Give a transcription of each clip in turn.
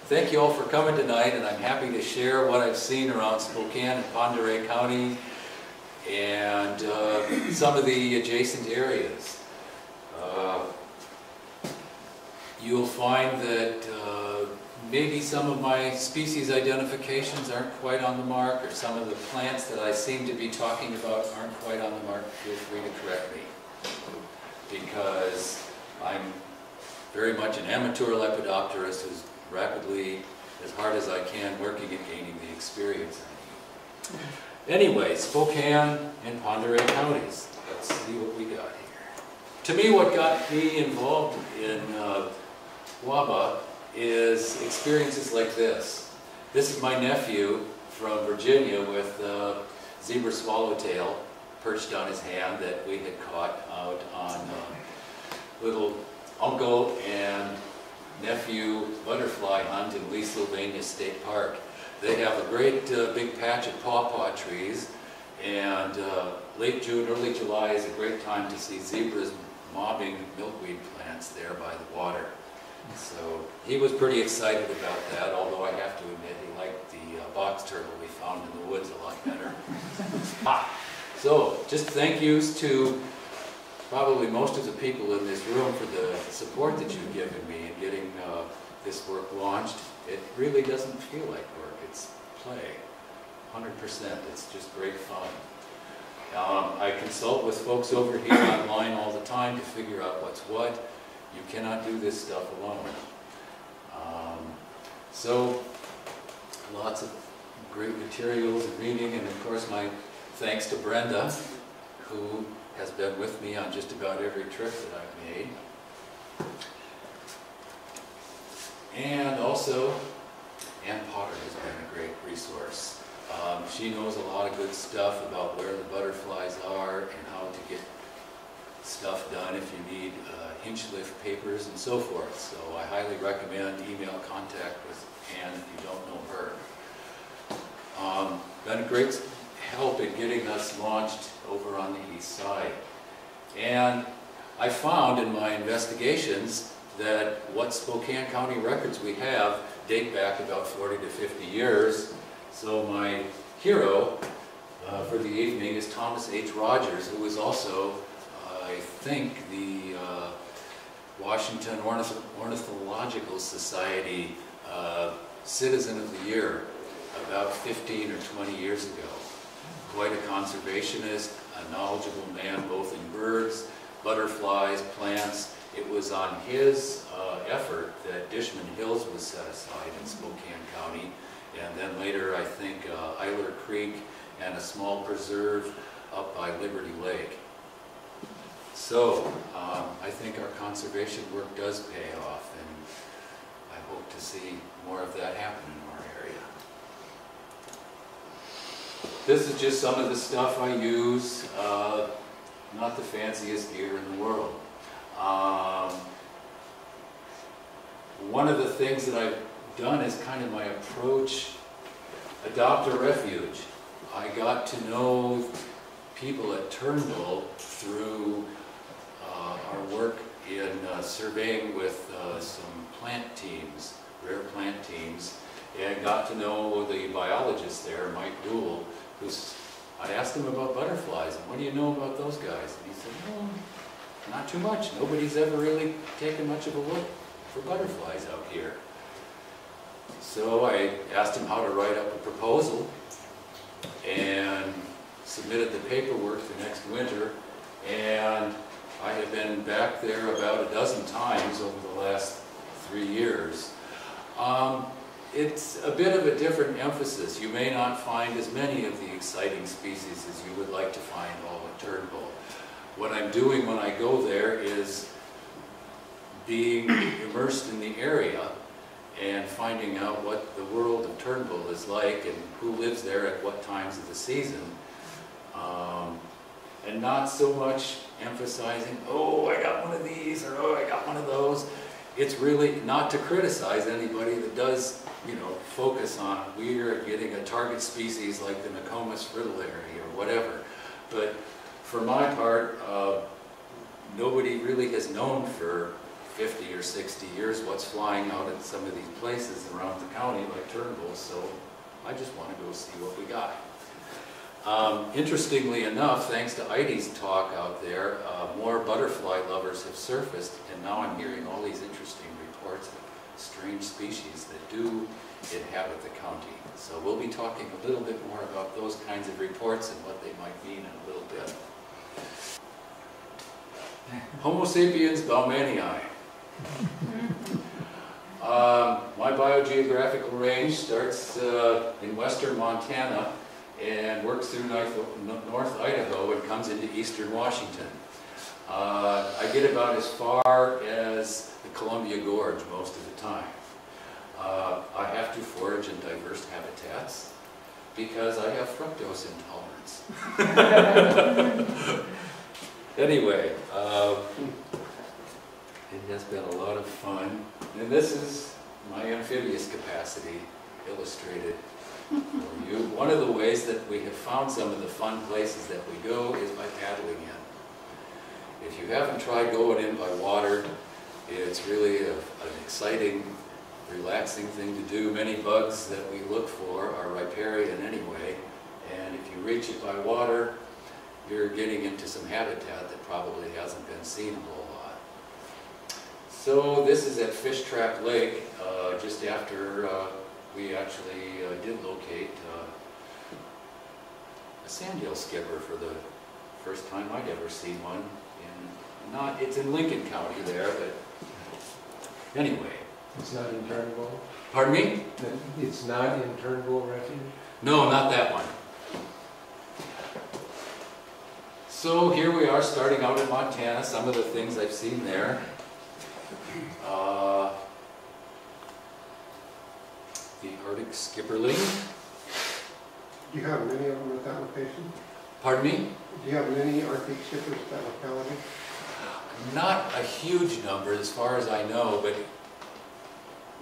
thank you all for coming tonight, and I'm happy to share what I've seen around Spokane and Pend Oreille County and some of the adjacent areas. You'll find that maybe some of my species identifications aren't quite on the mark, or some of the plants that I seem to be talking about aren't quite on the mark. Feel free to correct me, because I'm very much an amateur lepidopterist who's rapidly, as hard as I can, working at gaining the experience I need. Anyway, Spokane and Pend Oreille counties. Let's see what we got here. To me, what got me involved in WBA is experiences like this. This is my nephew from Virginia with zebra swallowtail perched on his hand that we had caught out on little uncle and nephew butterfly hunt in Lee, Sylvania State Park. They have a great big patch of pawpaw trees, and late June, early July is a great time to see zebras mobbing milkweed plants there by the water. So he was pretty excited about that, although I have to admit he liked the box turtle we found in the woods a lot better. So just thank yous to probably most of the people in this room for the support that you've given me in getting this work launched. It really doesn't feel like work, it's play, 100%. It's just great fun. I consult with folks over here online all the time to figure out what's what. You cannot do this stuff alone. So lots of great materials and reading, and of course my thanks to Brenda, who has been with me on just about every trip that I've made. And also, Ann Potter has been a great resource. She knows a lot of good stuff about where the butterflies are and how to get stuff done if you need hinge lift papers and so forth. So I highly recommend email contact with Ann if you don't know her. Been a great help in getting us launched over on the east side. And I found in my investigations that what Spokane County records we have date back about 40 to 50 years. So my hero for the evening is Thomas H. Rogers, who was also, I think, the Washington Ornithological Society Citizen of the Year about 15 or 20 years ago. Quite a conservationist, a knowledgeable man both in birds, butterflies, plants. It was on his effort that Dishman Hills was set aside in Spokane County, and then later I think Eiler Creek and a small preserve up by Liberty Lake. So I think our conservation work does pay off, and I hope to see more of that happen in our area. This is just some of the stuff I use, not the fanciest gear in the world. One of the things that I've done is kind of my approach, adopt a refuge. I got to know people at Turnbull through our work in surveying with some plant teams, rare plant teams, and got to know the biologist there, Mike Dool, who's, I asked him about butterflies, and what do you know about those guys? And he said, well, not too much. Nobody's ever really taken much of a look for butterflies out here. So I asked him how to write up a proposal and submitted the paperwork the next winter, and I have been back there about a dozen times over the last 3 years. It's a bit of a different emphasis. You may not find as many of the exciting species as you would like to find all at Turnbull. What I'm doing when I go there is being immersed in the area and finding out what the world of Turnbull is like and who lives there at what times of the season. And not so much emphasizing, oh, I got one of these, or oh, I got one of those. It's really not to criticize anybody that does, you know, focus on we're getting a target species like the Nokomis fritillary or whatever. But for my part, nobody really has known for 50 or 60 years what's flying out at some of these places around the county like Turnbull, so I just want to go see what we got. Interestingly enough, thanks to Heidi's talk out there, more butterfly lovers have surfaced, and now I'm hearing all these interesting reports of strange species that do inhabit the county. So we'll be talking a little bit more about those kinds of reports and what they might mean in a little bit. Homo sapiens baumannii. My biogeographical range starts in western Montana and works through North Idaho and comes into eastern Washington. I get about as far as the Columbia Gorge most of the time. I have to forage in diverse habitats because I have fructose intolerance. Anyway, it has been a lot of fun, and this is my amphibious capacity illustrated for you. One of the ways that we have found some of the fun places that we go is by paddling in. If you haven't tried going in by water, it's really an exciting, relaxing thing to do. Many bugs that we look for are riparian anyway, and if you reach it by water, you're getting into some habitat that probably hasn't been seen a whole lot. So this is at Fish Trap Lake, just after we actually did locate a sandhill skipper for the first time I'd ever seen one. It's in Lincoln County there, but anyway. It's not in Turnbull? Pardon me? It's not in Turnbull Refuge? No, not that one. So here we are starting out in Montana, some of the things I've seen there. The Arctic skipperling. Do you have many of them at that location? Pardon me? Do you have many Arctic skippers at that locality? Not a huge number as far as I know, but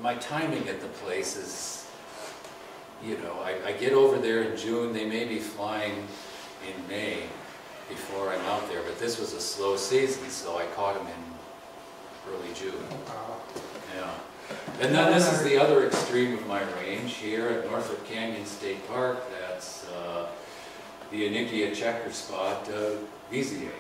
my timing at the place is, you know, I get over there in June, they may be flying in May before I'm out there, but this was a slow season, so I caught them in early June. Yeah. And then this is the other extreme of my range here at Norfolk Canyon State Park. That's the Onychia checker spot, VZA.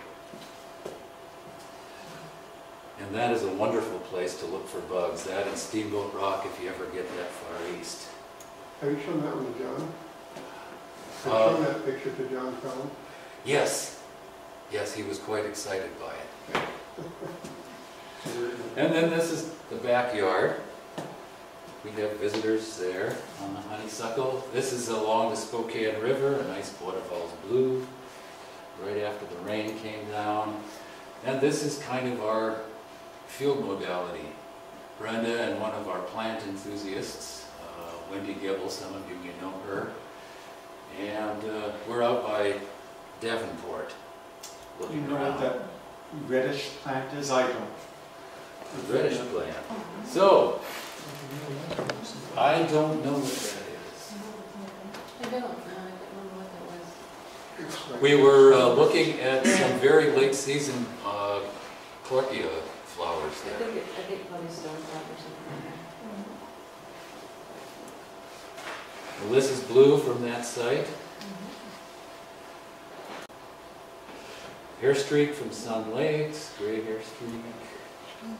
And that is a wonderful place to look for bugs. That and Steamboat Rock if you ever get that far east. Have you shown that one to John? Have you shown that picture to John Fallon? Yes. Yes, he was quite excited by it. And then this is the backyard. We have visitors there on the honeysuckle. This is along the Spokane River, a nice waterfall's blue, right after the rain came down. And this is kind of our field modality. Brenda and one of our plant enthusiasts, Wendy Gibble, some of you may know her. And we're out by Davenport. You know what that reddish plant is? I don't. The reddish plant. So, I don't know what that is. I don't remember what that was. We were looking at some very late season Cloacia flowers I there. think probably stonecrop or something like that. Well, this is blue from that site. Hair streak from Sun Lakes, gray hair streak.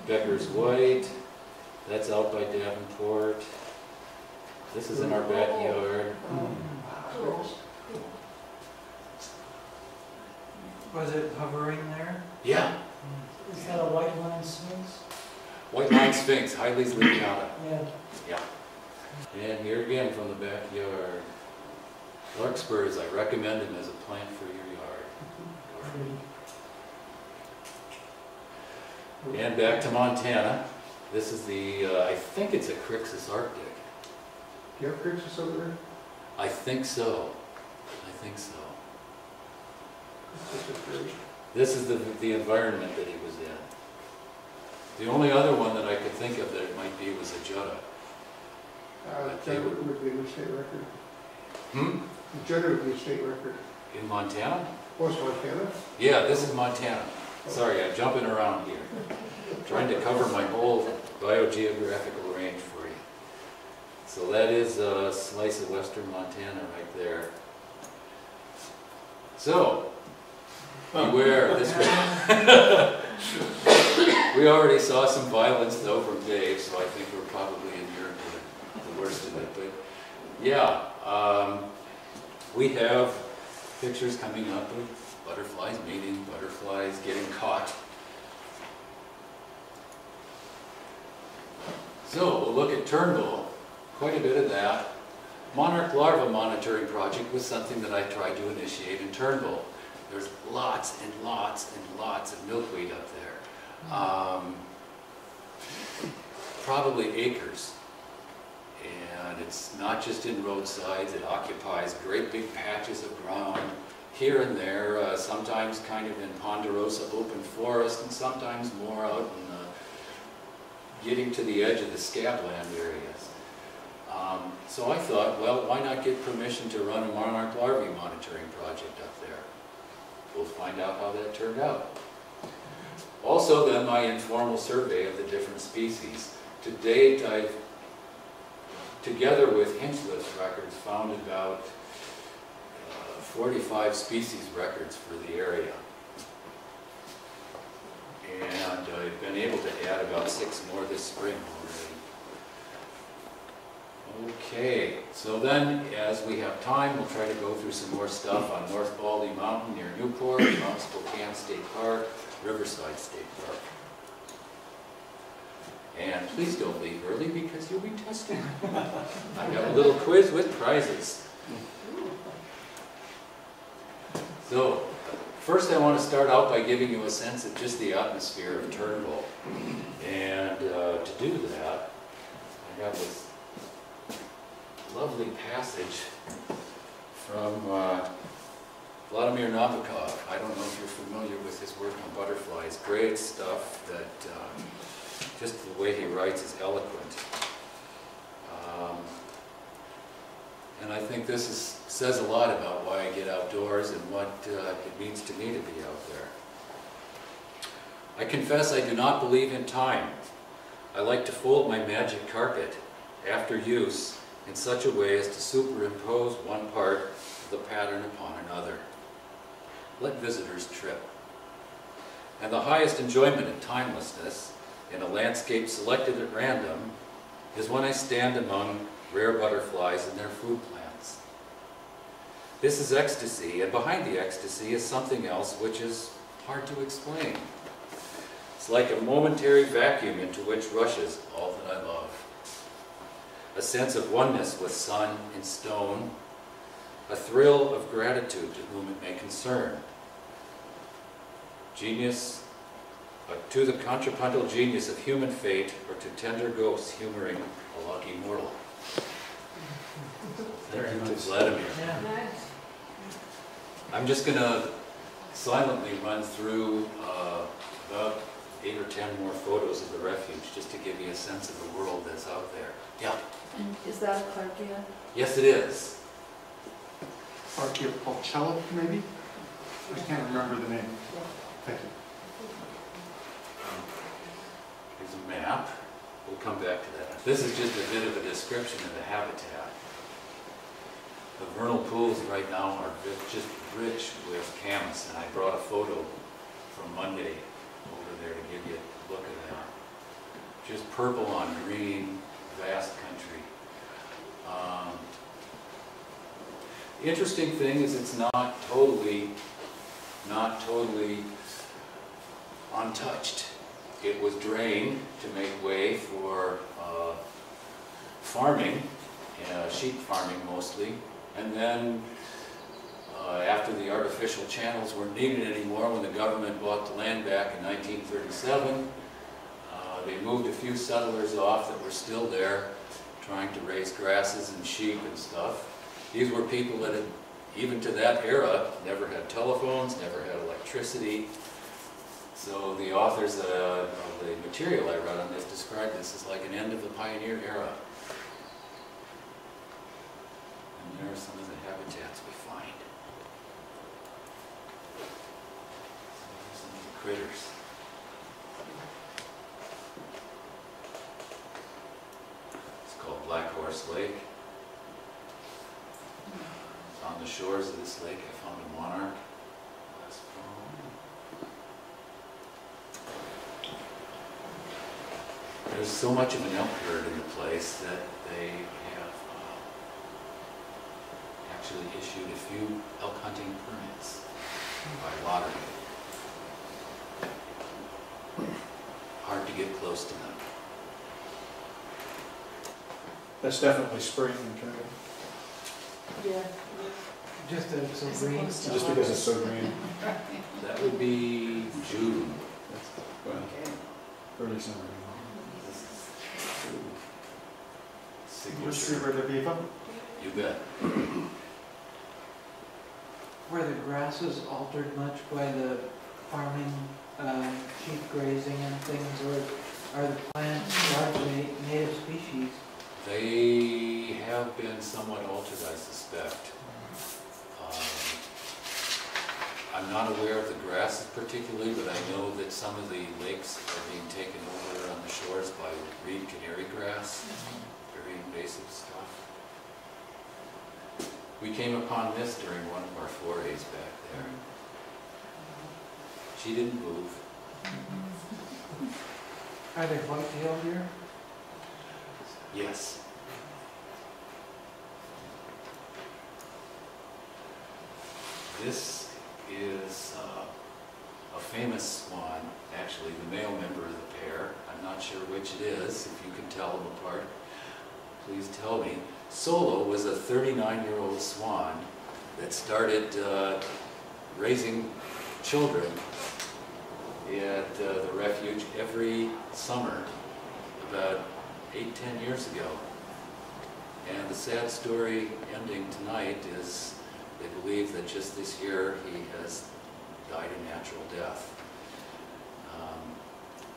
Becker's white. That's out by Davenport. This is in our backyard. Was it hovering there? Yeah. Is that a white line sphinx? White line sphinx, Hylie's lineata. Yeah. Yeah. And here again from the backyard. Larkspurs, I recommend them as a plant for your yard. And back to Montana. This is the, I think it's a Crixus arctic. Do you have Crixus over there? I think so. I think so. This is the environment that he was in. The only other one that I could think of that it might be was a Jutta. Jutta would be a new state record. Hmm? Jutta would be a state record. In Montana? Oh, it's Montana? Yeah, this is Montana. Sorry, I'm jumping around here. Trying to cover my whole biogeographical range for you. So that is a slice of western Montana right there. So, beware, this we already saw some violence though from Dave, so I think we're probably inured to the worst of it. But yeah, we have pictures coming up of butterflies mating, butterflies getting caught. So we'll look at Turnbull, quite a bit of that. Monarch larva monitoring project was something that I tried to initiate in Turnbull. There's lots and lots and lots of milkweed up there. Probably acres. And it's not just in roadsides, it occupies great big patches of ground here and there, sometimes kind of in ponderosa open forest and sometimes more out in getting to the edge of the scabland areas. So I thought, well, why not get permission to run a monarch larvae monitoring project up there? We'll find out how that turned out. Also then my informal survey of the different species. To date, I've, together with Hinchliff's records, found about 45 species records for the area. And I've been able to add about 6 more this spring already. Okay, so then as we have time, we'll try to go through some more stuff on North Baldy Mountain near Newport, Mount Spokane State Park, Riverside State Park. And please don't leave early because you'll be tested. I have a little quiz with prizes. So, first I want to start out by giving you a sense of just the atmosphere of Turnbull. And to do that, I have this lovely passage from Vladimir Nabokov. I don't know if you're familiar with his work on butterflies. Great stuff that just the way he writes is eloquent. And I think this says a lot about why I get outdoors and what it means to me to be out there. I confess I do not believe in time. I like to fold my magic carpet after use in such a way as to superimpose one part of the pattern upon another. Let visitors trip. And the highest enjoyment of timelessness in a landscape selected at random is when I stand among rare butterflies and their food plants. This is ecstasy, and behind the ecstasy is something else which is hard to explain. It's like a momentary vacuum into which rushes all that I love. A sense of oneness with sun and stone, a thrill of gratitude to whom it may concern. Genius, to the contrapuntal genius of human fate, or to tender ghosts humoring a lucky mortal. Thank you to Vladimir. Yeah. Nice. I'm just going to silently run through about 8 or 10 more photos of the refuge, just to give you a sense of the world that's out there. Yeah? And is that a Clarkia? Yes, it is. Archaea pulchella, maybe? I can't remember the name. Thank you. Here's a map. We'll come back to that. This is just a bit of a description of the habitat. The vernal pools right now are just rich with camas, and I brought a photo from Monday over there to give you a look at that. Just purple on green, vast country. The interesting thing is it's not totally untouched. It was drained to make way for farming, sheep farming mostly, and then after the artificial channels weren't needed anymore, when the government bought the land back in 1937, they moved a few settlers off that were still there, trying to raise grasses and sheep and stuff. These were people that had, even to that era, never had telephones, never had electricity. So the authors of the material I read on this described this as like an end of the pioneer era. And there are some of the habitats we find. Some of the critters. It's called Black Horse Lake. On the shores of this lake, I found a monarch last fall. There's so much of an elk herd in the place that they have actually issued a few elk hunting permits by lottery. Hard to get close to them. That's definitely spring, okay? Yeah. Just that it's so It's green. close to Just because it's so green. That would be June. Well, early summer. Let's see Signature. where the beaver. You bet. Were the grasses altered much by the farming, sheep grazing and things, or are the plants largely native species? They have been somewhat altered, I suspect. I'm not aware of the grasses particularly, but I know that some of the lakes are being taken over on the shores by reed canary grass, very invasive stuff. We came upon this during one of our forays back there. She didn't move. Are they white-tailed deer? Yes. This is a famous swan, actually the male member of the pair. I'm not sure which it is. If you can tell them apart, please tell me. Solo was a 39-year-old swan that started raising children at the refuge every summer about 8-10 years ago. And the sad story ending tonight is they believe that just this year he has died a natural death.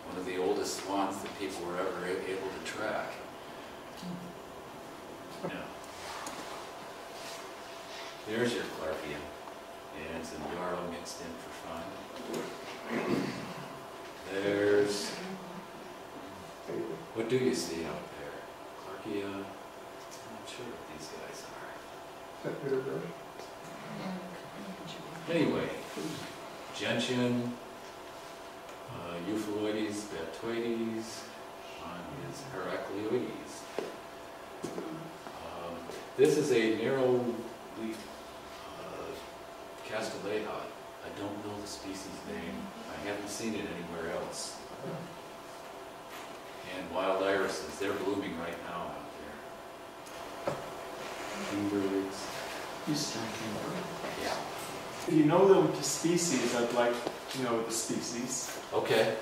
One of the oldest swans that people were ever able to track. Yeah. There's your Clarkia. And some Yarrow mixed in for fun. There's, what do you see out there? Clarkia, I'm not sure what these guys are. Is that bitter brush? Anyway, gentian, Euphiloides batoides, on his Heracleoides. This is a narrow-leaf castelleja. I don't know the species name. I haven't seen it anywhere else. And wild irises, they're blooming right now out there. Kingbirds. Yeah. If you know the species, I'd like to know the species. Okay.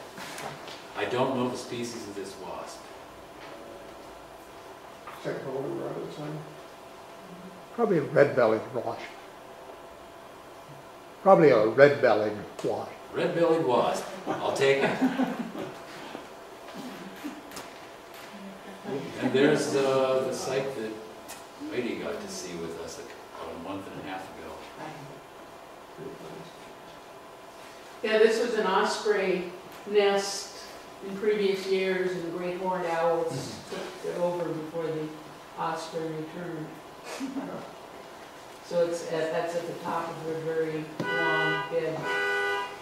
I don't know the species of this wasp. Is that goldenrod or something? Probably a red-bellied wasp. Probably a red-bellied wasp. Red-bellied wasp. I'll take it. And there's the site that Lady got to see with us about a month and a half ago. Yeah, this was an osprey nest in previous years, and great horned owls took it over before the osprey returned. So that's at the top of a very long dead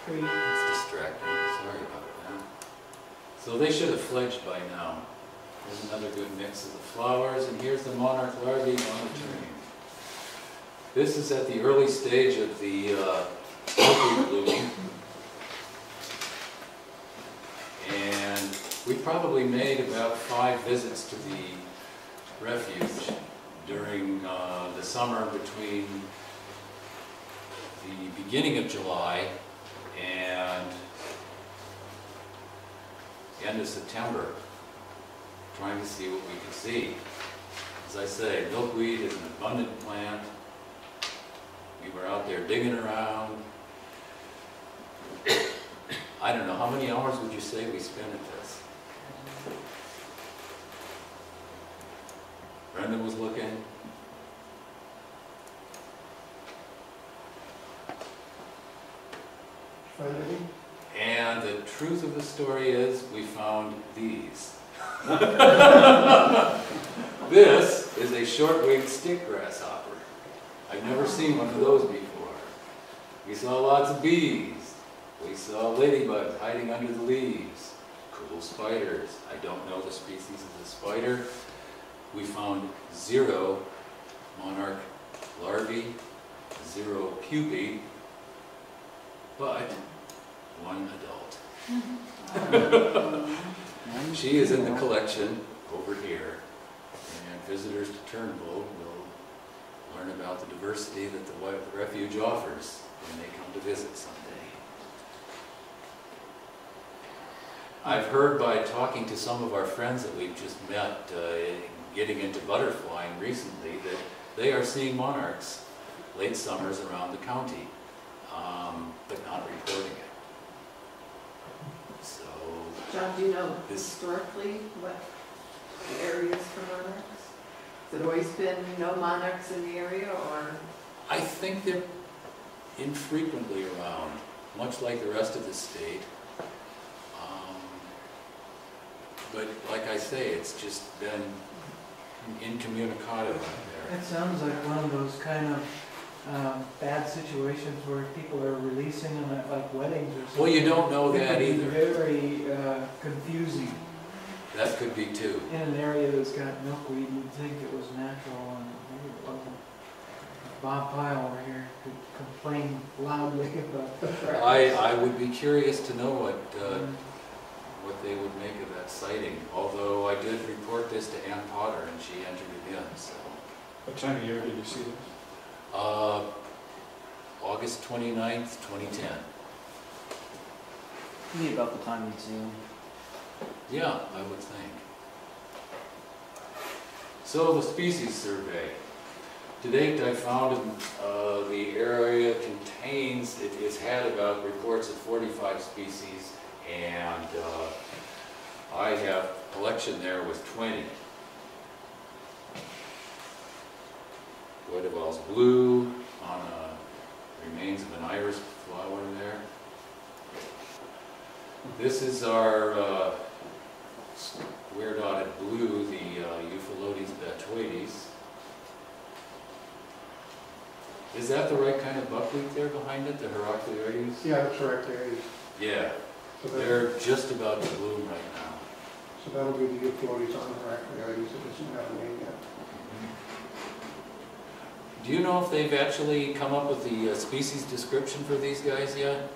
tree. It's distracting. Sorry about that. So they should have fledged by now. There's another good mix of the flowers, and here's the monarch larvae on the tree. This is at the early stage of the milkweed blooming. And we probably made about 5 visits to the refuge during the summer between the beginning of July and the end of September, trying to see what we could see. As I say, milkweed is an abundant plant. We were out there digging around. I don't know, how many hours would you say we spent at this? Brenda was looking. Find any? And And the truth of the story is, we found these. This is a short-winged stick grasshopper. I've never seen one of those before. We saw lots of bees. We saw ladybugs hiding under the leaves. Cool spiders. I don't know the species of the spider. We found 0 monarch larvae, 0 pupae, but 1 adult. She is in the collection over here, and visitors to Turnbull will learn about the diversity that the refuge offers when they come to visit someday. I've heard by talking to some of our friends that we've just met, getting into butterflying recently, that they are seeing monarchs late summers around the county, but not reporting it. So, John, do you know historically what the area is for monarchs? Has it always been no monarchs in the area, or? I think they're infrequently around, much like the rest of the state. But like I say, it's just been incommunicado out there. It sounds like one of those kind of bad situations where people are releasing them at like weddings or something. Well, you don't know that It either. could be very confusing. That could be too. In an area that's got milkweed, you'd think it was natural, and maybe it wasn't. Bob Pyle over here could complain loudly about that. I would be curious to know what they would make of that sighting. Although I did report this to Ann Potter, and she entered it in. So. What time of year did you see this? August 29th, 2010. Maybe about the time you'd see them. Yeah, I would think. So the species survey. To date, I found the area contains, it has had about reports of 45 species, and I have a collection there with 20. Guadal's blue on remains of an iris flower there. This is our square dotted blue, the Euphalotes batoides. Is that the right kind of buckwheat there behind it, the Heracleoides? Yeah, that's right, there is. Yeah, So they're just about to bloom right now. so that'll be the Euphalotes on the Heracleoides, it doesn't have a name yet. Do you know if they've actually come up with the species description for these guys yet?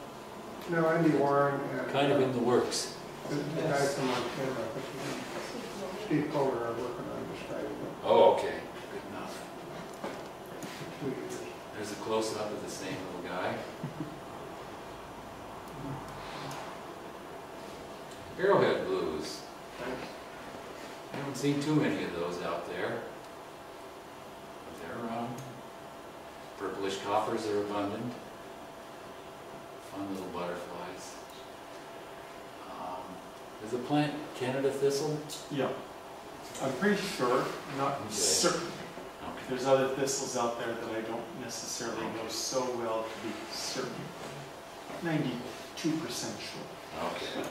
No, Andy Warren and Kind of in the works. the guy from Montana, I think, Steve Kohler are working on describing it Oh, okay, good enough. for 2 years. There's a close-up of the same little guy. Arrowhead blues. I haven't seen too many of those out there. But they're around. Purplish coppers are abundant. Fun little butterflies. Is the plant Canada thistle? Yeah. I'm pretty sure, not Okay. certain. Okay. There's other thistles out there that I don't necessarily know so well to be certain. 92% sure. Okay.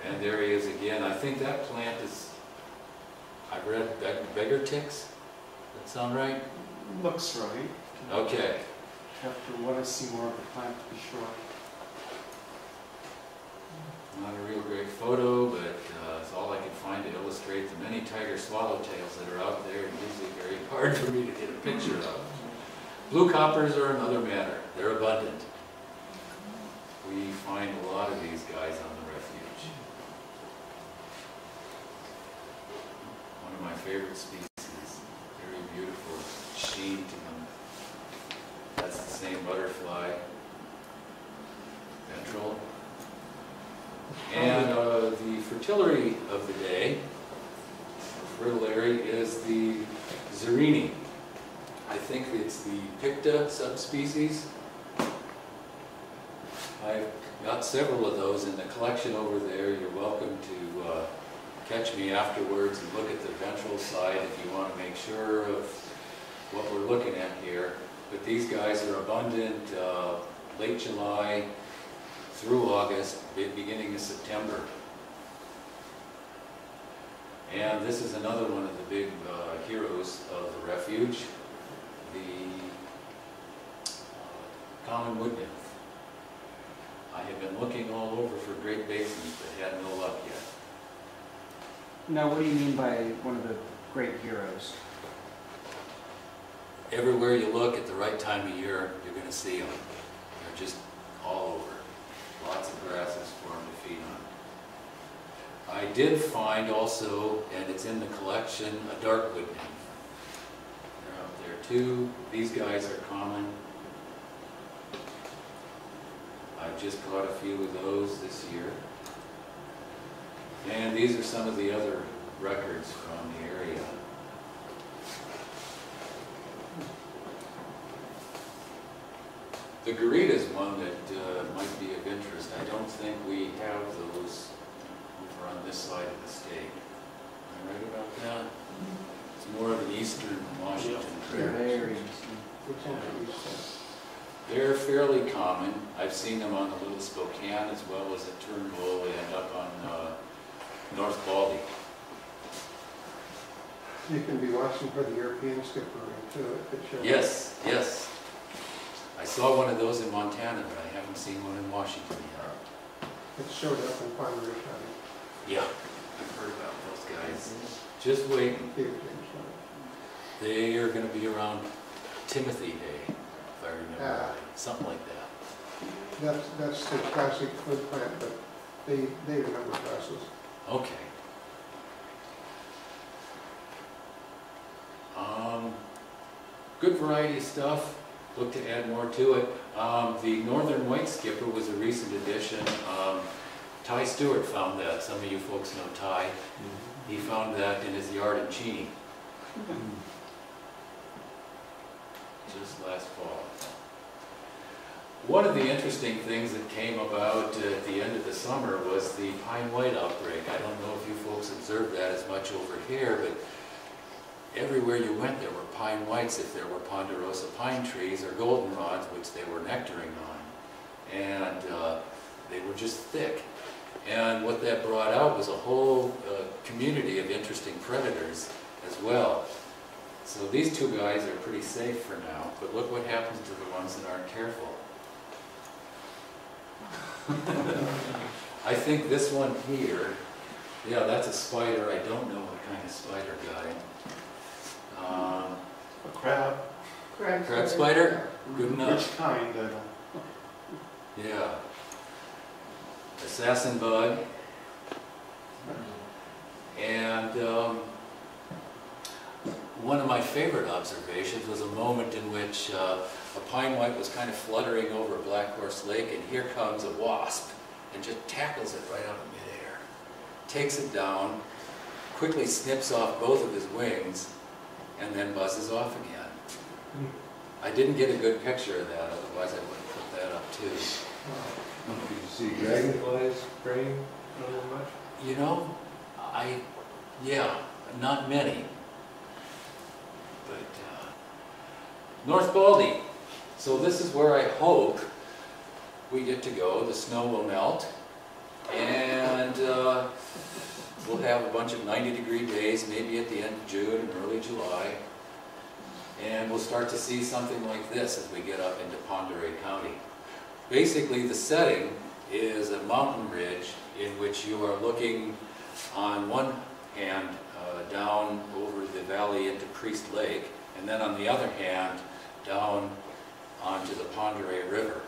And there he is again. I think that plant is, I've read beggar ticks. That sound right? Looks right. Okay. Have to want to see more of the plant to be sure. Not a real great photo, but it's all I could find to illustrate the many tiger swallowtails that are out there, and usually very hard for me to get a picture of. Blue coppers are another matter. They're abundant. We find a lot of these guys on the refuge. One of my favorite species. Very beautiful sheen to them. That's the same butterfly. Ventral. And the fritillary of the day, fritillary, is the Zerini. I think it's the Picta subspecies. I've got several of those in the collection over there. You're welcome to catch me afterwards and look at the ventral side if you want to make sure of what we're looking at here. But these guys are abundant late July through August, beginning of September. And this is another one of the big heroes of the refuge, the common wood nymph. I have been looking all over for Great Basins, but had no luck yet. Now, what do you mean by one of the great heroes? Everywhere you look at the right time of year, you're going to see them. They're just all over. Lots of grasses for them to feed on. I did find also, and it's in the collection, a darkwood nymph. They're out there too. These guys are common. I've just caught a few of those this year. And these are some of the other records from the area. The garita is one that might be of interest. I don't think we have those over on this side of the state. Am I right about that? It's more of an eastern Washington critter. Very Which one do you say? They're fairly common. I've seen them on the Little Spokane as well as at Turnbull and up on North Baldy. You can be watching for the European skipper too, if it shows. Yes, yes. I saw one of those in Montana, but I haven't seen one in Washington yet. It showed up in Connery County. Yeah, I've heard about those guys. Just waiting. David James County. They are going to be around Timothy Day, if I remember right. Something like that. That's the classic food plant, but they remember grasses. Okay. Good variety of stuff. Look to add more to it. The Northern White Skipper was a recent addition. Ty Stewart found that. Some of you folks know Ty. He found that in his yard in Cheney. Just last fall. One of the interesting things that came about at the end of the summer was the pine white outbreak. I don't know if you folks observed that as much over here, but everywhere you went there were pine whites if there were ponderosa pine trees or goldenrods, which they were nectaring on. And they were just thick. And what that brought out was a whole community of interesting predators as well. So these two guys are pretty safe for now, but look what happens to the ones that aren't careful. I think this one here, yeah, that's a spider. I don't know what kind of spider got him. A crab. Crab spider? Good enough. Which kind, I don't. Yeah. Assassin bug. And one of my favorite observations was a moment in which a pine white was kind of fluttering over Black Horse Lake, and here comes a wasp and just tackles it right out of midair. Takes it down, quickly snips off both of his wings, and then buzzes off again. I didn't get a good picture of that, otherwise I would have put that up too. Did you see dragonflies spraying much? You know, yeah, not many. But North Baldy. So this is where I hope we get to go. The snow will melt, and we'll have a bunch of 90-degree days, maybe at the end of June and early July. And we'll start to see something like this as we get up into Pend Oreille County. Basically, the setting is a mountain ridge in which you are looking on one hand down over the valley into Priest Lake, and then on the other hand down onto the Pend Oreille River.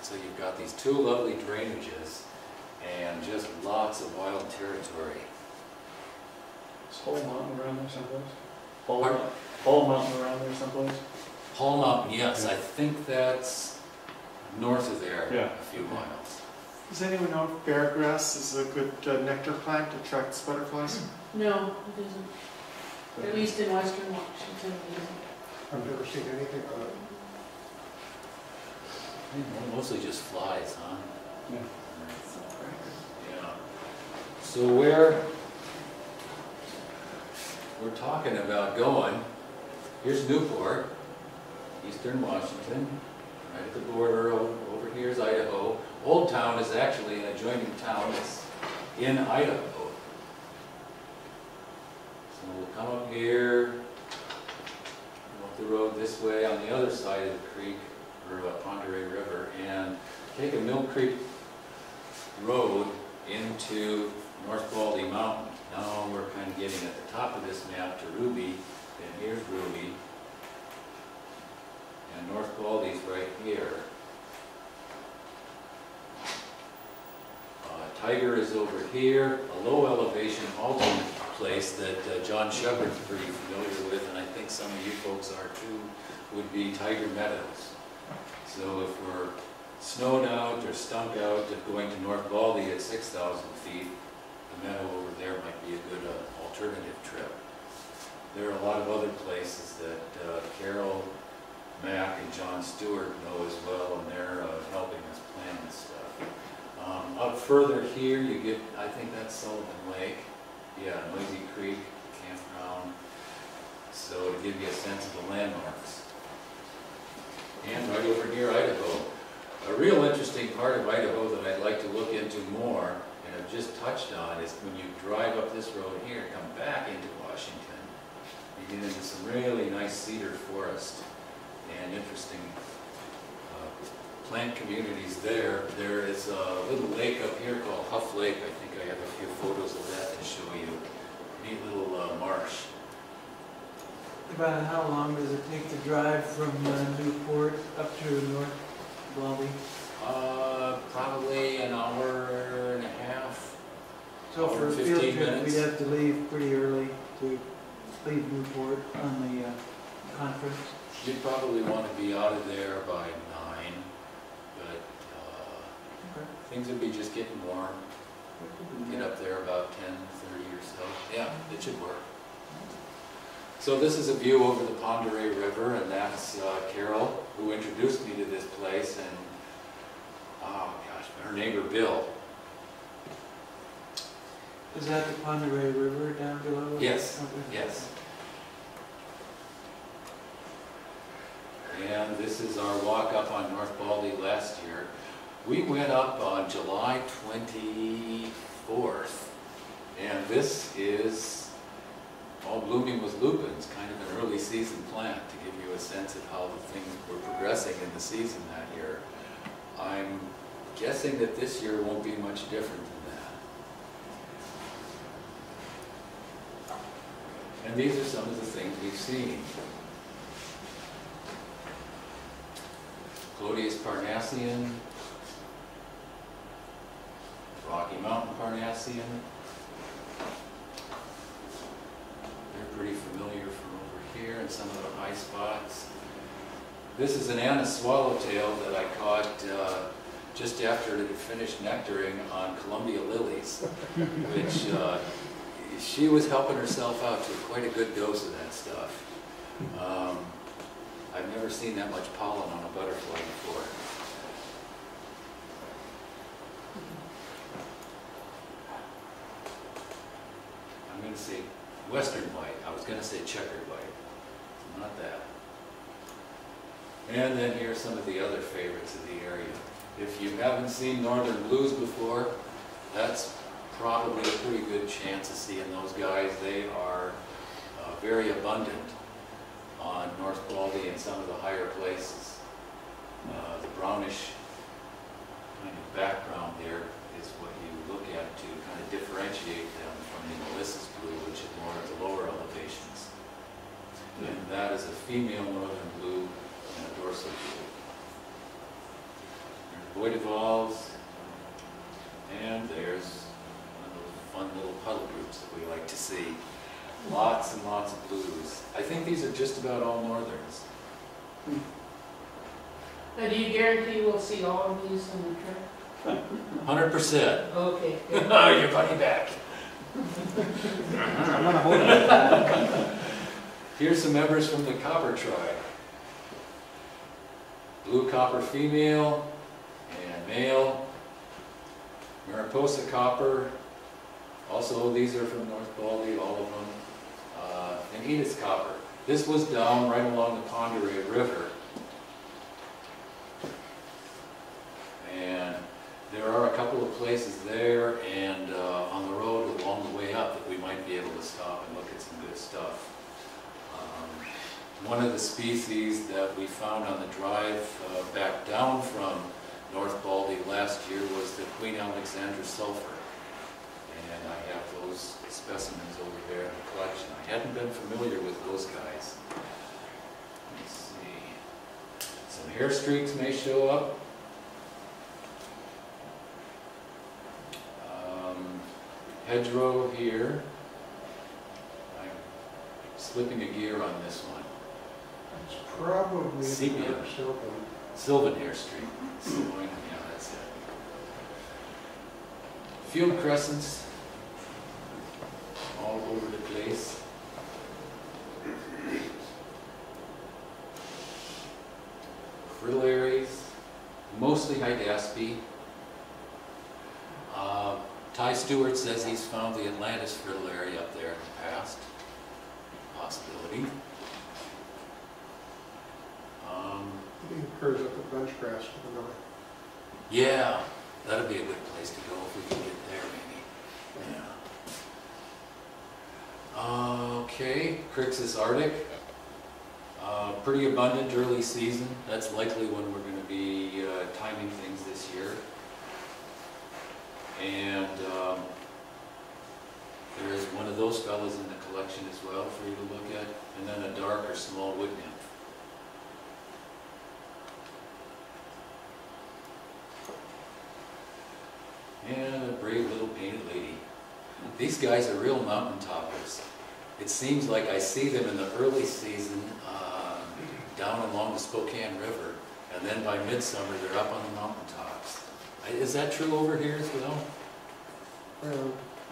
So you've got these two lovely drainages and just lots of wild territory. Is Whole Mountain around there someplace? Pardon? Whole Mountain around there someplace? Hall Mountain, yes, I think that's north of there, Yeah. a few miles. Does anyone know if bear grass is a good nectar plant to attract butterflies? No, it isn't. At least in western Washington, it isn't. I've never seen anything on it. Mostly just flies, huh? Yeah. Yeah. So we're talking about going. Here's Newport, eastern Washington, right at the border over over here is Idaho. Old Town is actually an adjoining town that's in Idaho. So we'll come up here, go up the road this way on the other side of the creek, or Pend Oreille River, and take a Mill Creek road into North Baldy Mountain. Now we're kind of getting at the top of this map to Ruby, and here's Ruby. And North Baldy's right here. Tiger is over here, a low elevation alternate place that John Shepard's pretty familiar with, and I think some of you folks are too, would be Tiger Meadows. So if we're snowed out or stunk out of going to North Baldy at 6,000 feet, the meadow over there might be a good alternative trip. There are a lot of other places that Carol Mack and John Stewart know as well, and they're helping us plan this stuff. Up further here, you get, I think that's Sullivan Lake. Yeah, Noisy Creek, campground. So to give you a sense of the landmarks. And right over near Idaho. A real interesting part of Idaho that I'd like to look into more, and I've just touched on, is when you drive up this road here, come back into Washington, you get into some really nice cedar forest and interesting plant communities there. There is a little lake up here called Huff Lake. I think I have a few photos of that to show you. Neat little marsh. About how long does it take to drive from Newport up to North Baldy? Probably an hour and a half. So for a field 15 trip, minutes. we'd have to leave pretty early to leave Newport on the conference. You'd probably want to be out of there by 9, but things would be just getting warm. Get up there about 10:30 or so. Yeah, it should work. So this is a view over the Pend Oreille River, and that's Carol, who introduced me to this place, and oh gosh, her neighbor Bill. Is that the Pend Oreille River down below? Yes, Okay. yes. And this is our walk up on North Baldy last year. We went up on July 24th, and this is all blooming with lupins, kind of an early season plant to give you a sense of how the things were progressing in the season that year. I'm guessing that this year won't be much different than that. And these are some of the things we've seen. Clodius Parnassian, Rocky Mountain Parnassian. They're pretty familiar from over here and some of the high spots. This is an Anna swallowtail that I caught just after it had finished nectaring on Columbia lilies, which she was helping herself out to quite a good dose of that stuff. I've never seen that much pollen on a butterfly before. I'm going to say western white. I was going to say checkered white. Not that. And then here's some of the other favorites of the area. If you haven't seen northern blues before, that's probably a pretty good chance of seeing those guys. They are very abundant on North Baldy and some of the higher places. The brownish kind of background there is what you look at to kind of differentiate them from the Melissa's blue, which is more at the lower elevations. And that is a female northern blue and a dorsal blue. There's Bois de Valves, and there's one of those fun little puddle groups that we like to see. Lots and lots of blues. I think these are just about all northerns. Now, do you guarantee we'll see all of these on the trip? 100%. Okay. good. Your money back. I'm gonna hold it. Here's some members from the copper tribe. Blue copper female and male. Mariposa copper. Also, these are from North Baldy, all of them. And Edith's copper. This was down right along the Pend Oreille River. places there and on the road along the way up that we might be able to stop and look at some good stuff. One of the species that we found on the drive back down from North Baldy last year was the Queen Alexandra sulfur. And I have those specimens over there in the collection. I hadn't been familiar with those guys. Let's see. Some hair streaks may show up. Hedgerow here. I'm slipping a gear on this one. It's probably Sepia. Sylvan hair streak. Yeah, that's it. Field crescents all over the place. Frillaries, mostly Hydaspes. Ty Stewart says he's found the Atlantis frillary up there in the past. Possibility. It occurs up at Bunchgrass to the north. Yeah, that'd be a good place to go if we could get there, maybe. Yeah. Okay, Crixus Arctic. Pretty abundant early season. That's likely when we're going to be timing things this year. And there is one of those fellas in the collection as well for you to look at. And then a darker small wood nymph. And a brave little painted lady. These guys are real mountain toppers. It seems like I see them in the early season down along the Spokane River, and then by midsummer they're up on the mountain tops. Is that true over here as well? I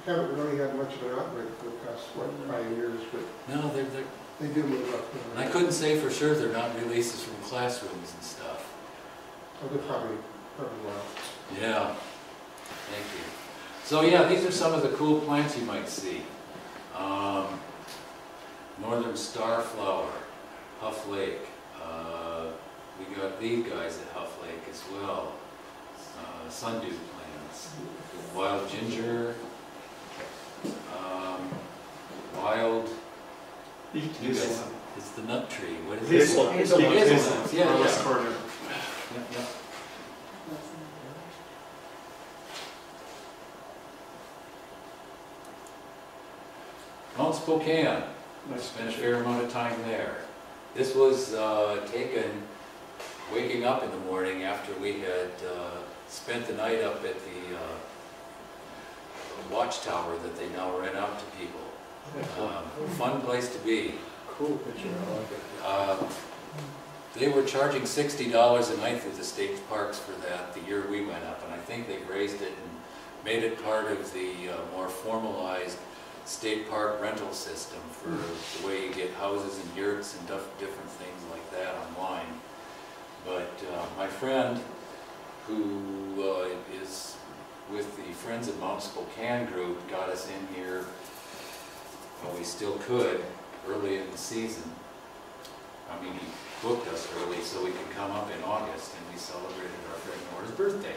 haven't really had much of an outbreak for the past, 5 years, but No, they do move up. and I couldn't say for sure they're not releases from classrooms and stuff. Oh, they're probably well. Yeah, thank you. So yeah, these are some of the cool plants you might see. Northern starflower, Huff Lake. We got these guys at Huff Lake as well. Sundew plants, wild ginger, wild. You guys, it's the nut tree. What is it? Hazelnuts. Yeah, yeah. Yeah. Mount Spokane. I spent a fair amount of time there. This was taken waking up in the morning after we had spent the night up at the watchtower that they now rent out to people. Fun place to be. Cool picture, I like it. They were charging $60 a night through the state parks for that the year we went up, and I think they raised it and made it part of the more formalized state park rental system for the way you get houses and yurts and different things like that online. But my friend, who is with the Friends of Mount Spokane group, got us in here, well, we still could, early in the season. I mean, he booked us early so we could come up in August, and we celebrated our friend Nora's birthday.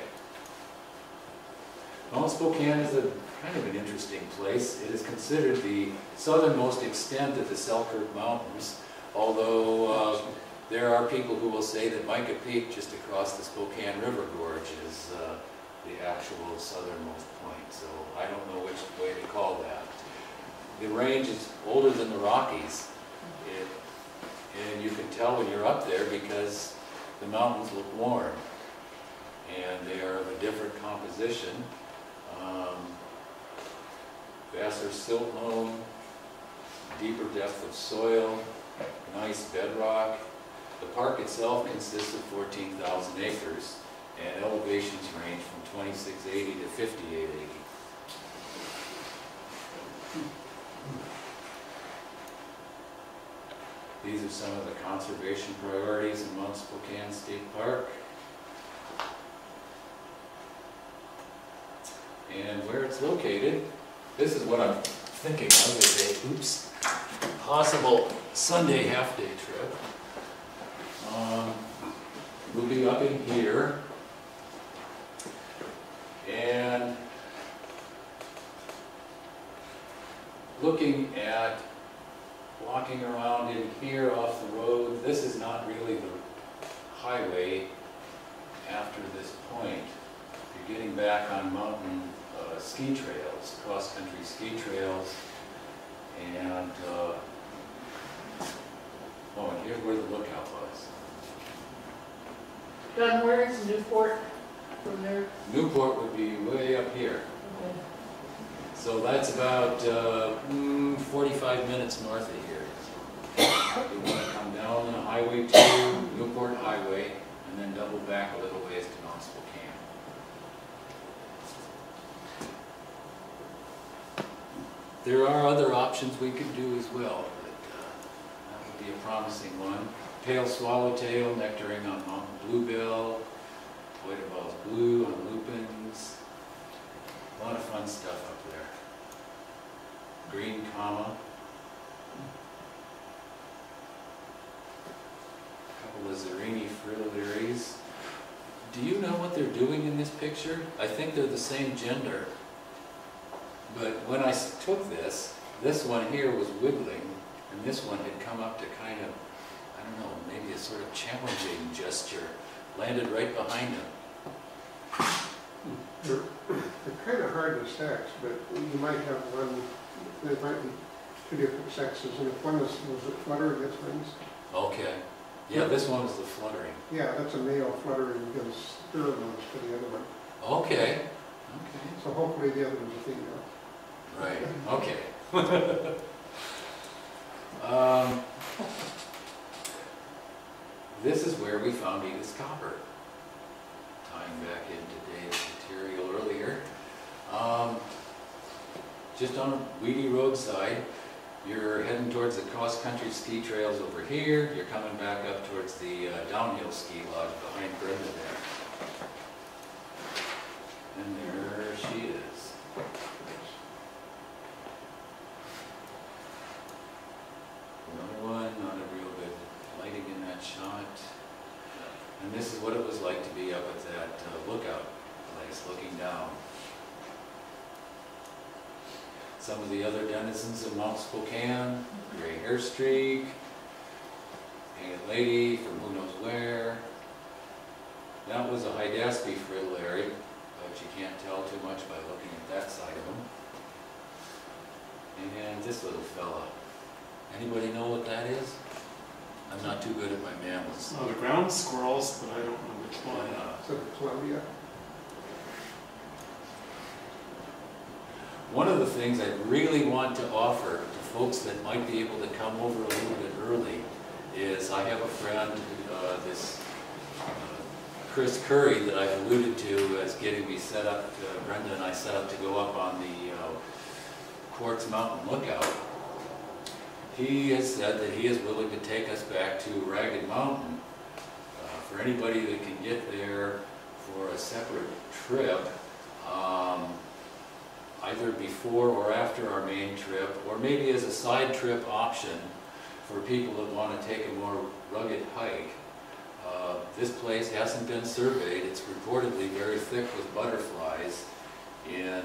Mount Spokane is a kind of an interesting place. It is considered the southernmost extent of the Selkirk Mountains, although there are people who will say that Micah Peak, just across the Spokane River Gorge, is the actual southernmost point. So I don't know which way to call that. The range is older than the Rockies, and you can tell when you're up there because the mountains look worn, and they are of a different composition. Vassar silt loam, deeper depth of soil, nice bedrock. The park itself consists of 14,000 acres, and elevations range from 2680 to 5880. These are some of the conservation priorities in Mount Spokane State Park. And where it's located, this is what I'm thinking of as a, oops, possible Sunday half-day trip. We'll be up in here, And looking at walking around in here off the road, this is not really the highway after this point. You're getting back on mountain ski trails, cross-country ski trails, and oh, and here's where the lookout was. John, where is Newport from there? Newport would be way up here. Okay. So that's about 45 minutes north of here. You want to come down the Highway 2, Newport Highway, and then double back a little ways to Mount Spokane. There are other options we could do as well, but that would be a promising one. Pale swallowtail, nectaring on mountain bluebill, White-Ball's blue on lupins. A lot of fun stuff up there. Green comma. A couple of Zerini fritillaries. Do you know what they're doing in this picture? I think they're the same gender. But when I took this one here was wiggling, and this one had come up to kind of, I don't know, maybe a sort of challenging gesture, landed right behind him. They're kind of hard to sex, but you might have one, there might be two different sexes, and if one was it fluttering its wings? Okay. Yeah, this one was the fluttering. Yeah, that's a male fluttering gives pheromones to the other one. Okay. Okay. So hopefully the other one's a female. Right. Okay. This is where we found Edith's copper. Tying back into Dave's material earlier. Just on a weedy roadside, you're heading towards the cross-country ski trails over here. You're coming back up towards the downhill ski lodge behind Brenda there. And there she is. Another one, not a real good lighting in that shot. And this is what it was like to be up at that lookout place, looking down. Some of the other denizens of Mount Spokane, gray hair streak, painted lady from who knows where. That was a Hydaspes fritillary, but you can't tell too much by looking at that side of them. And this little fella. Anybody know what that is? I'm not too good at my mammals. Oh, the ground squirrels, but I don't know which one. So the Columbia. One of the things I really want to offer to folks that might be able to come over a little bit early is I have a friend, this Chris Curry, that I've alluded to as getting me set up, Brenda and I set up to go up on the Quartz Mountain Lookout. He has said that he is willing to take us back to Ragged Mountain. For anybody that can get there for a separate trip, either before or after our main trip, or maybe as a side trip option for people that want to take a more rugged hike. This place hasn't been surveyed. It's reportedly very thick with butterflies in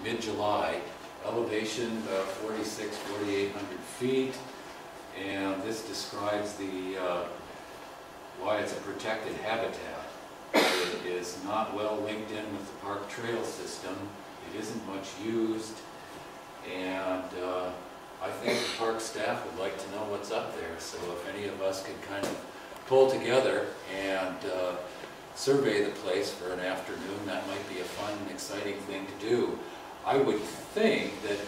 mid-July. Elevation about 4,800 feet, and this describes the why it's a protected habitat. It is not well linked in with the park trail system. It isn't much used, and I think the park staff would like to know what's up there. So if any of us could kind of pull together and survey the place for an afternoon, that might be a fun and exciting thing to do. I would think that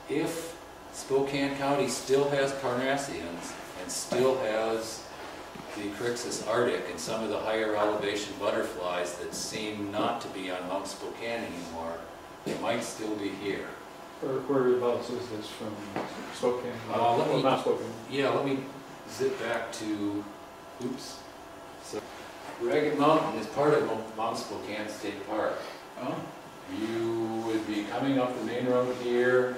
if Spokane County still has Parnassians and still has the Crixus arctic and some of the higher elevation butterflies that seem not to be on Mount Spokane anymore, they might still be here. Whereabouts is this from Spokane? Not Spokane. Yeah, let me zip back to, oops. So, Ragged Mountain is part of Mount Spokane State Park. Oh. You would be coming up the main road here,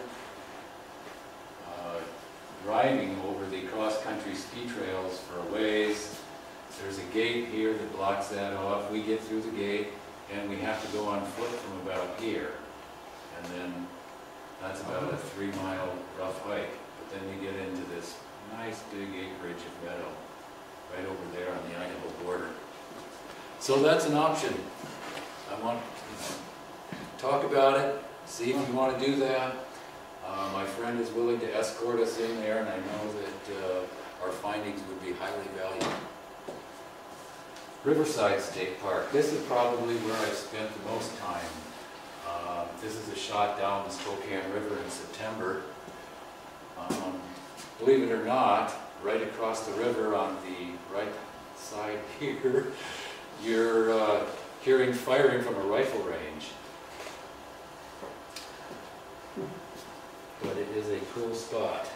driving over the cross-country ski trails for a ways. There's a gate here that blocks that off. We get through the gate, and we have to go on foot from about here. And then that's about a 3-mile rough hike. But then you get into this nice big acreage of meadow right over there on the Idaho border. So that's an option. I want to talk about it, see if you want to do that. My friend is willing to escort us in there, and I know that our findings would be highly valued. Riverside State Park. This is probably where I've spent the most time. This is a shot down the Spokane River in September. Believe it or not, right across the river on the right side here, you're hearing firing from a rifle range. But it is a cool spot.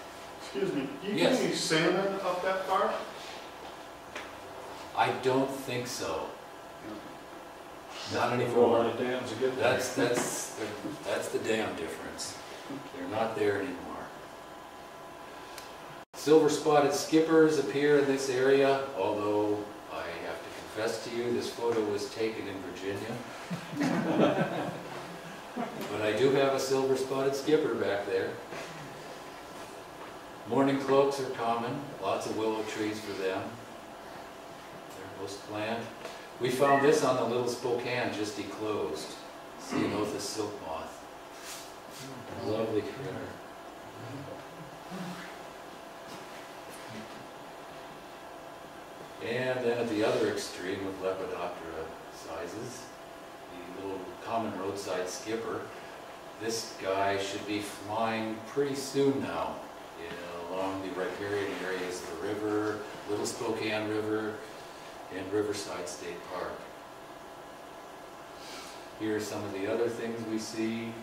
Excuse me, do you Yes. get any salmon up that far? I don't think so. Not Four anymore. hundred dams to get there. That's the dam difference. They're not there anymore. Silver spotted skippers appear in this area, although I have to confess to you, this photo was taken in Virginia. But I do have a silver spotted skipper back there. Morning cloaks are common, lots of willow trees for them. They're most plant. We found this on the Little Spokane, just declosed. Ceanothus silk moth. Lovely critter. And then at the other extreme with Lepidoptera sizes, the little common roadside skipper. This guy should be flying pretty soon now, along the riparian areas of the river, Little Spokane River, and Riverside State Park. Here are some of the other things we see.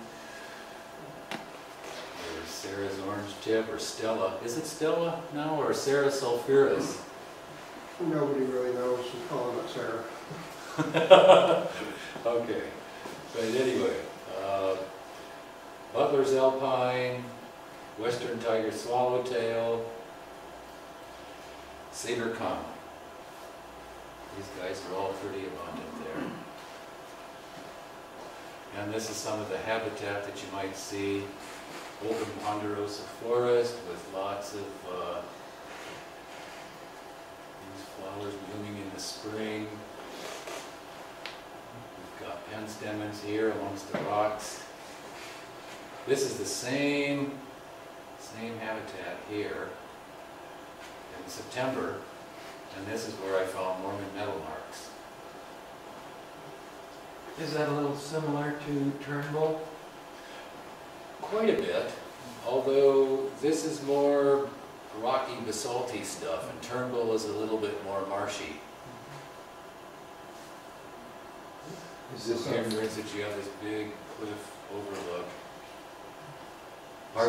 There's Sarah's orange tip, or Stella. Is it Stella now, or Sarah sulphuris? Nobody really knows, we call it Sarah. Okay, but anyway, Butler's alpine, western tiger swallowtail, cedar common. These guys are all pretty abundant there. And this is some of the habitat that you might see. Open ponderosa forest with lots of these flowers blooming in the spring. We've got penstemons here amongst the rocks. This is the same habitat here in September, and this is where I found Mormon metal marks. Is that a little similar to Turnbull? Quite a bit, although this is more rocky, basalty stuff, and Turnbull is a little bit more marshy. Is this Here, on, for instance, you have this big cliff overlook.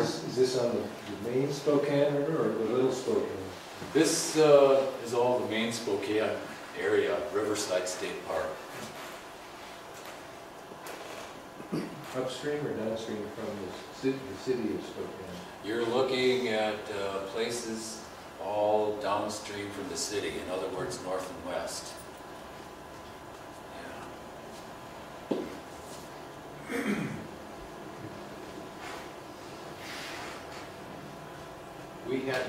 is this on the main Spokane River or the Little Spokane? This is all the main Spokane area, Riverside State Park. Upstream or downstream from the city of Spokane? You're looking at places all downstream from the city, in other words, north and west. Yeah. We had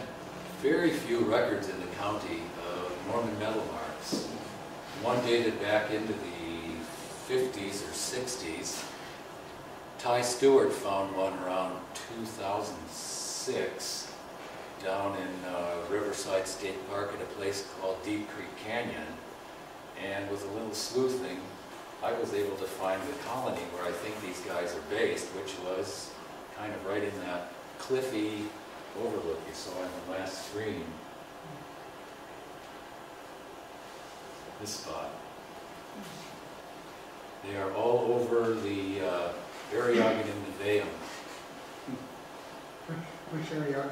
very few records in the county of Mormon metal marks. One dated back into the 50s or 60s. Ty Stewart found one around 2006 down in Riverside State Park at a place called Deep Creek Canyon. And with a little sleuthing, I was able to find the colony where I think these guys are based, which was kind of right in that cliffy overlook you saw in the last screen. This spot. They are all over the Ariagan and Nevaeh. Which area are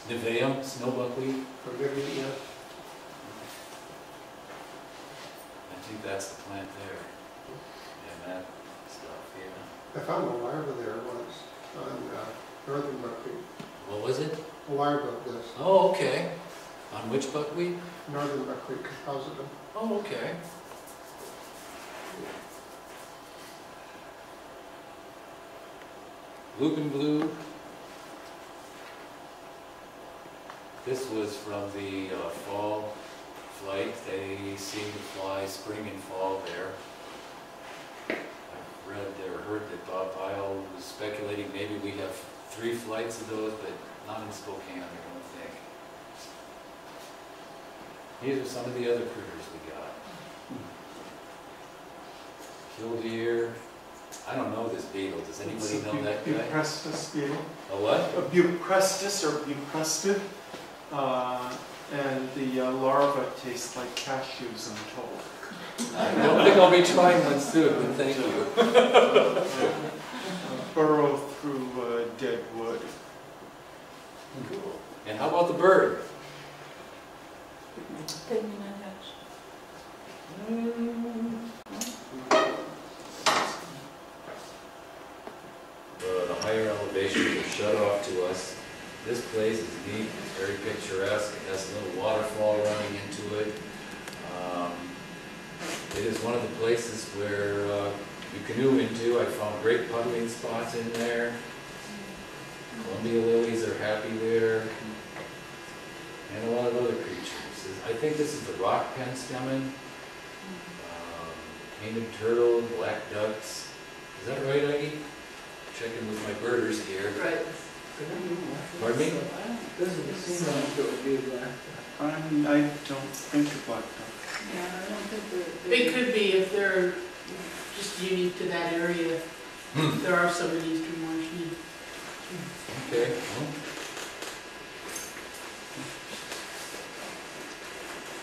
you? Nevaeh, snow buckwheat. Forgive me, yeah. I think that's the plant there. And that stuff, yeah. I found a larva there once on northern buckwheat. What was it? A larva of this, Oh, okay. On which buckwheat? northern buckwheat compositum. Oh, okay. Lupin Blue. This was from the fall flight. They seem to fly spring and fall there. I've read or heard that Bob Pyle was speculating maybe we have 3 flights of those, but not in Spokane, I don't think. These are some of the other critters we got. Killdeer. I don't know this beetle. Does anybody know that guy? Buprestis beetle. A what? A Buprestis or Buprestid. And the larva tastes like cashews, I'm told. I don't think I'll be trying one soon, but thank you. Burrow through dead wood. Cool. And how about the bird? The higher elevations are shut off to us. This place is neat, it's very picturesque, it has a little waterfall running into it. It is one of the places where you canoe into. I found great puddling spots in there. Columbia lilies are happy there. And a lot of other creatures. I think this is the rock penstemon. Painted turtle, black ducks. Is that right, Aggie? Checking with my birders here. Right. Pardon me? Doesn't seem like it would be black. I don't think a black duck. Yeah, I don't think It could be if they're just unique to that area. There are some in eastern Washington. Okay. Well.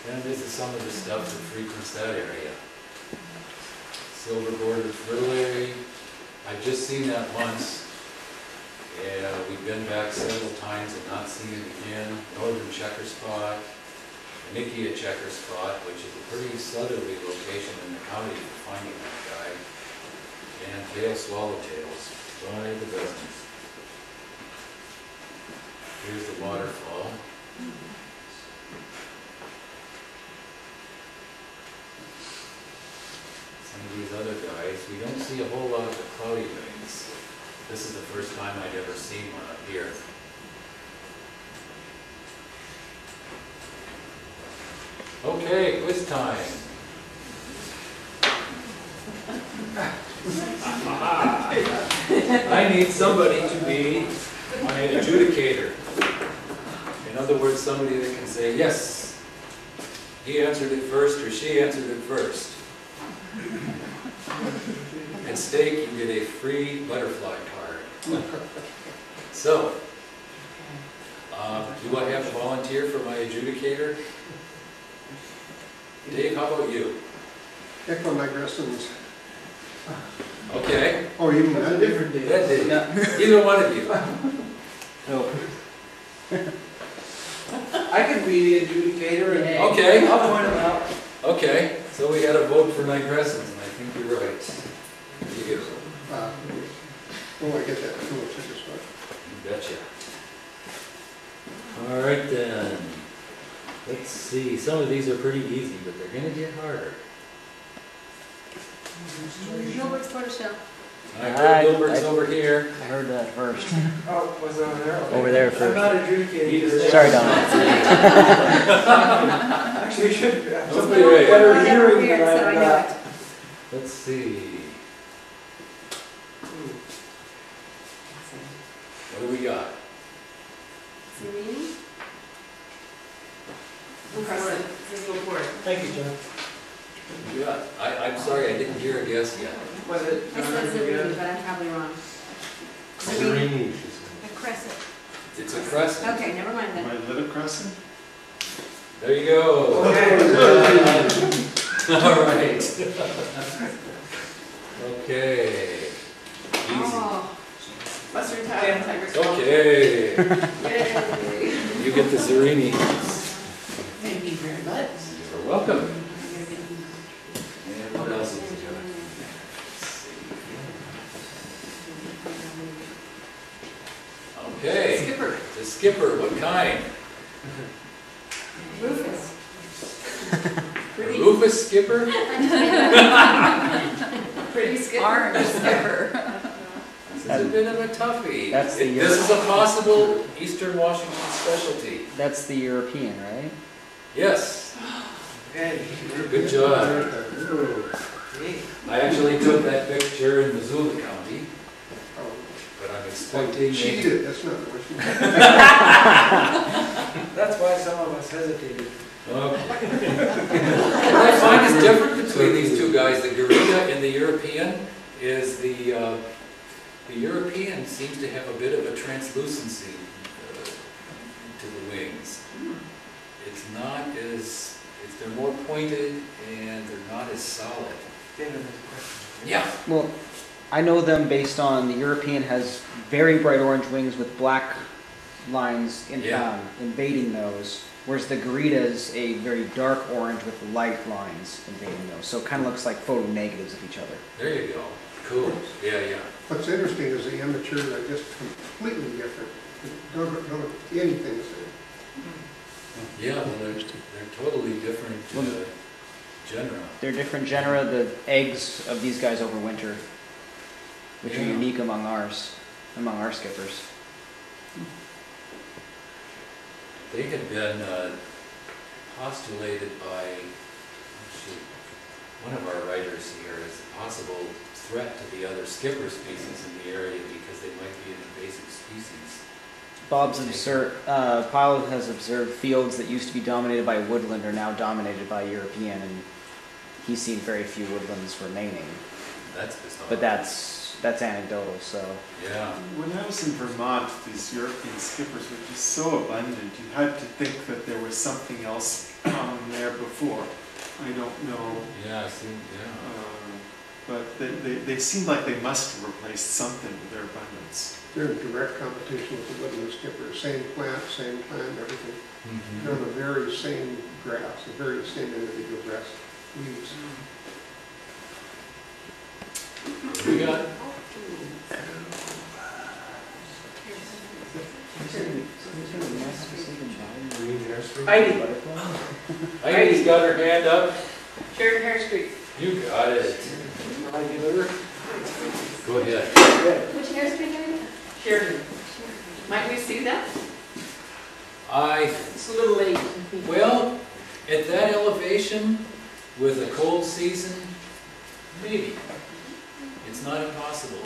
And this is some of the stuff that frequents that area. Silver bordered fritillary. I've just seen that once. Yeah, we've been back several times and not seen it again. Northern checker spot, Nikia checker spot, which is a pretty southerly location in the county for finding that guy. And pale swallowtails, by the dozens. Here's the waterfall. Some of these other guys, we don't see a whole lot of the cloudy wings. This is the first time I'd ever seen one up here. Okay, quiz time. I need somebody to be my adjudicator. In other words, somebody that can say, yes, he answered it first or she answered it first. At stake, you get a free butterfly card. So, do I have a volunteer for my adjudicator? Dave, how about you? Echo Nigressens. Okay. Oh, you mean That's a that? different deal. That did. Either one of you. No. I could be the adjudicator and Okay. I'll point them out. Okay, so we had a vote for Nigressens, and I think you're right. You go. Oh, I get that. Oh, it's just right. You betcha. All right then. Let's see. Some of these are pretty easy, but they're going to get harder. Gilbert's Tortoiseshell. I heard Gilbert's over here. I heard that first. Oh, was it over there? Okay. Over there I'm first. not adjudicating. Sorry, Don. Actually, you should. I'm Somebody right. better I have hearing weird, than so I I've know got. it. Let's see. What do we got? Serene? Crescent. Go for it. Thank you, John. Yeah, I'm sorry, I didn't hear a guess yet. Was it? I said Serene, but I'm probably wrong. Serene, she A crescent. It's a crescent. Okay, never mind Am then. I lit a crescent? There you go. Okay. All right. Okay. Easy. Oh, Western Tide, Tiger's Claw. Okay. Yay. You get the Zerini. Thank you very much. You're welcome. And what else is there? Okay. Skipper. The skipper, what kind? Rufus. A Rufus skipper? Pretty skipper. Orange skipper. This is a bit of a toughie. That's the This is a possible Eastern Washington specialty. That's the European, right? Yes, Okay. good job. I actually took that picture in Missoula County, but I'm expecting... Cheated, that's not what she did. That's why some of us hesitated. Okay. What I find is different between these two guys, the Garita and the European, is the European seems to have a bit of a translucency to the wings. It's not as, they're more pointed and they're not as solid. David has a question. Yeah. Well, I know them based on the European has very bright orange wings with black lines invading those, whereas the Garita is a very dark orange with light lines invading those. So it kind of looks like photo negatives of each other. There you go. Cool. Yeah, yeah. What's interesting is the immatures are just completely different. They don't look anything the same. Yeah, well, they're totally different genera. They're different genera. The eggs of these guys overwinter, which are unique among our skippers. They had been postulated by one of our writers here as a possible threat to the other skipper species in the area because they might be an invasive species. Pyle has observed fields that used to be dominated by woodland are now dominated by European, and he's seen very few woodlands remaining. That's bizarre. But that's anecdotal, so. Yeah. When I was in Vermont, these European skippers were just so abundant. You had to think that there was something else there before. I don't know. Yeah, I see. Yeah. But they seem like they must have replaced something with their abundance. They're in direct competition with the woodland skipper. Same plant, everything. Mm-hmm. They're on the very same grass, the very same individual grass leaves. What do we got? Heidi, Heidi's got her hand up. Sharon Hair Street. You got it. Go ahead. Which hair street are you? Sharon. Might we see that? It's a little late. Well, at that elevation, with a cold season, maybe. It's not impossible.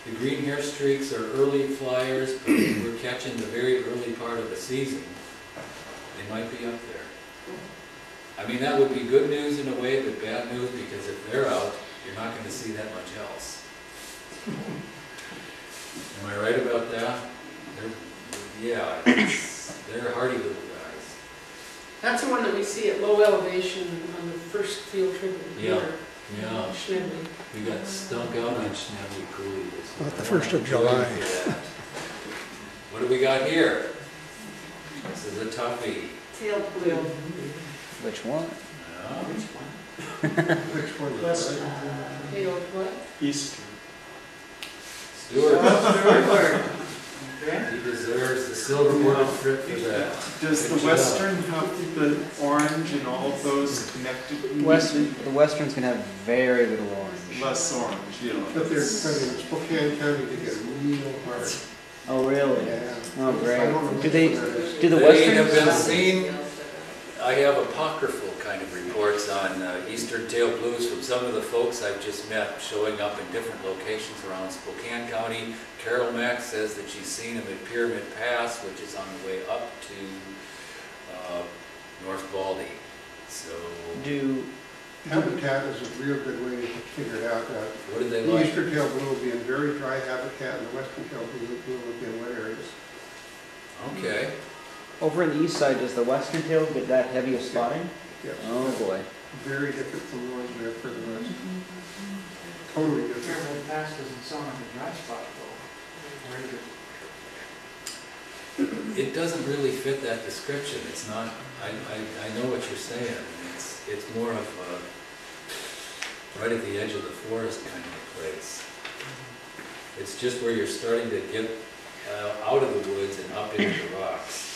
The green hair streaks are early flyers, but we're catching the very early part of the season. They might be up there. I mean, that would be good news in a way, but bad news because if they're out, you're not going to see that much else. Am I right about that? They're hardy little guys. That's the one that we see at low elevation on the first field trip in here. Yeah. Schnebly. We got stunk out on Schnebly Coulee this year. About the 1st of July. What do we got here? This is a toughie. Tail blue. Which one? Which one is that? Tail what? Eastern. Stewart. Stewart. He deserves the silver border strip for that. Does the Western have the orange and all of those connected? The Westerns can have very little orange. Less orange, yeah. But they're in Spokane County to get real hard. Oh, really? Yeah. Oh, I don't great. know Do the They have been Westerns? seen, I have apocryphal kind of reports on eastern tail blues from some of the folks I've just met showing up in different locations around Spokane County. Carol Mack says that she's seen them at Pyramid Pass, which is on the way up to North Baldy. So, Habitat is a real good way to figure it out. what do they The like? eastern tail blue will be in very dry habitat, and the western tail blue will be in wet areas. Okay. Over on the east side, does the Western tail get that heavy of spotting? Yes. Oh, boy. Very different from the ones we have further west. Totally different. Pyramid Pass doesn't sound like a dry spot though. Where is it? It doesn't really fit that description. It's not, I know what you're saying. It's more of a right at the edge of the forest kind of a place. It's just where you're starting to get out of the woods and up into the rocks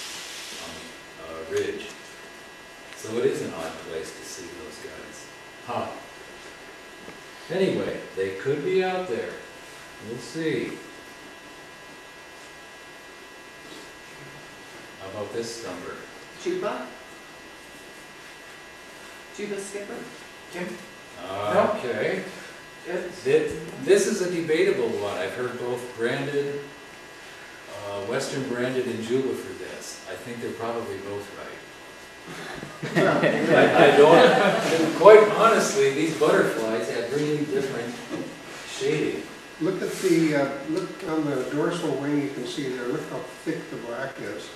on a ridge. So it is an odd place to see those guys. Huh. Anyway, they could be out there. We'll see. How about this number? Juba? Juba skipper? Okay. This is a debatable one. I've heard both branded, Western branded and Juba for this. I think they're probably both right. I don't, quite honestly, these butterflies have really different shading. Look at the, look on the dorsal wing, you can see there, look how thick the black is.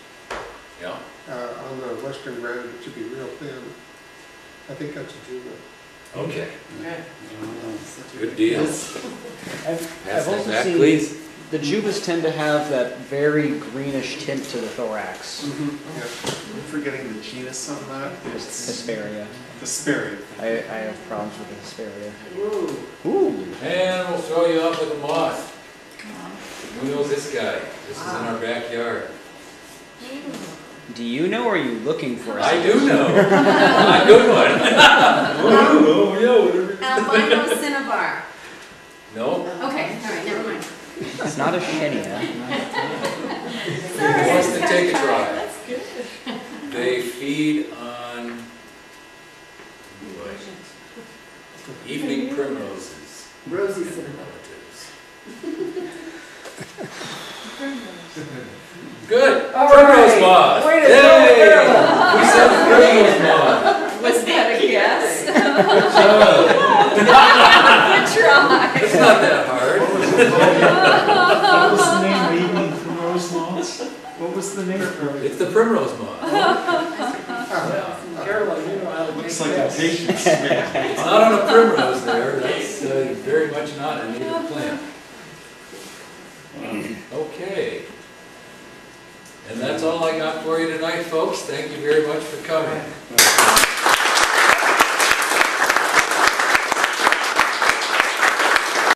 Yeah. On the Western branded, it should be real thin. I think that's a Juba. Okay. Good deal. I've Pass that also back, seen please. the Jubas tend to have that very greenish tint to the thorax. Yeah. I'm forgetting the genus on that. Hesperia. Hesperia. I have problems with the Hesperia. Ooh. Ooh. And we'll throw you up with a moth. Who knows this guy? This is in our backyard. Do you know or are you looking for? I do know. A good one. Albino cinnabar. No? Okay, all right, never mind. It's not a Shenia. Who wants to take a try? They feed on evening primroses. Rosy and cinnabar. relatives. Good. All Primrose right. moth. Way to Yay! go, We said primrose moth. Was that a guess? Good job. Good try. It's not that hard. What was the name of evening primrose moths? What was the name? It's the primrose moth. Caroline, you know how to make Looks like a guess. patience man. It's not on a primrose there. That's very much not a native plant. Okay. And that's all I got for you tonight, folks. Thank you very much for coming.